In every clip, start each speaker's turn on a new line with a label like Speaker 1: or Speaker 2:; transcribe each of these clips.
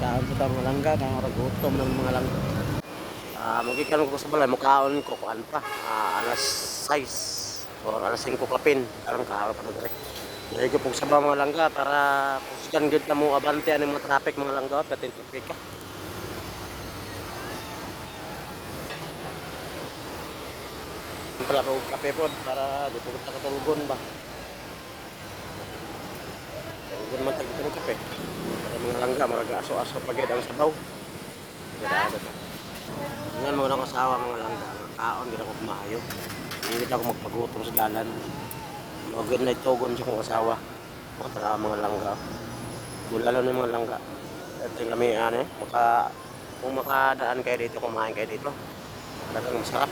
Speaker 1: kaon sa mga langga, kaya gutom ng mga langga. Magikan ko sa balay, mukaon ko kuan pa. Alas 6 or alas 5 kapin. Karang kaon pa na. Dahil ko pong sabang mga langga para pusikan gud na mo abante ang mga traffic mga langga patin tupik ka. Pala po kape po para di po kita katulugon ba. Tulugon man tag ng kape. Para mga langga maraga aso-aso pagid ang sabaw. Gada ta. Ngan mo na kasawa mga langga. Kaon gid ako maayo. Hindi ako magpagutom sa dalan. Magod na itogon sa kong asawa. Para mga langga. Bulalo ng mga langga. Ito yung kami kung makadaan kayo dito, kumain kayo dito. Talagang masarap.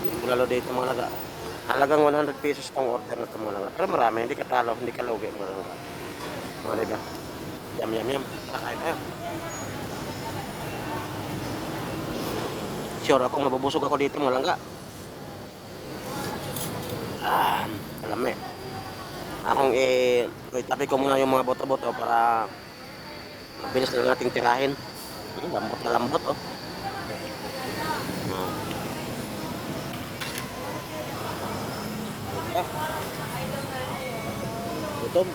Speaker 1: Yung bulalo dito mga langga. Halagang 100 pesos pang order na ito mga langga. Pero marami, hindi ka talo, hindi ka lugi mga langga. Mga liga. Yum yum yum. Kakain tayo. Sure ako mabubusog ako dito mga langga. Alam eh. Akong itabi ko muna yung mga boto-boto para mabilis na nating tirahin. Lambot na lambot oh. Gutom.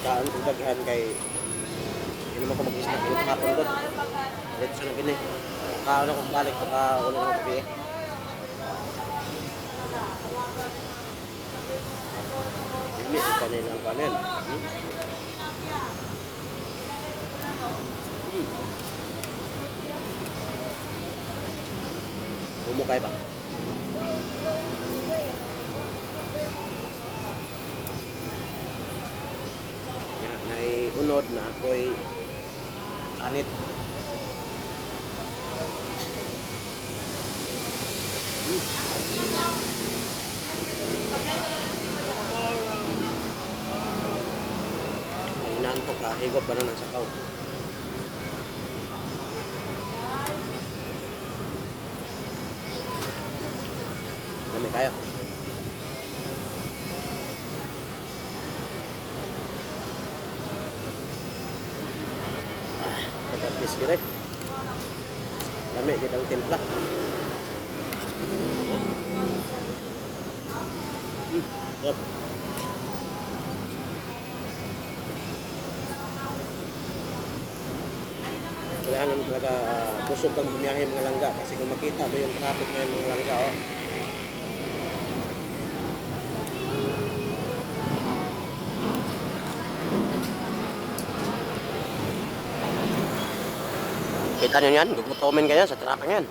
Speaker 1: Kaan kong daghan kay hindi naman ko mag-isnak yung kahapon doon. Dito siya na gini. Kaan akong balik baka ulo ng gabi eh. Hindi, kanilang kanin. Bumukay ba? Unod na ako'y anit. Inantok ka, higop ba na ng sakaw? Dami kayo. Tapos kira. Dami kita ang timpla. Yep. Kailangan talaga busog kang bumiyahe mga langga kasi kung makita mo yung traffic ng mga langga oh. Kita nyo yan, gugutomin kayo sa traffic yan.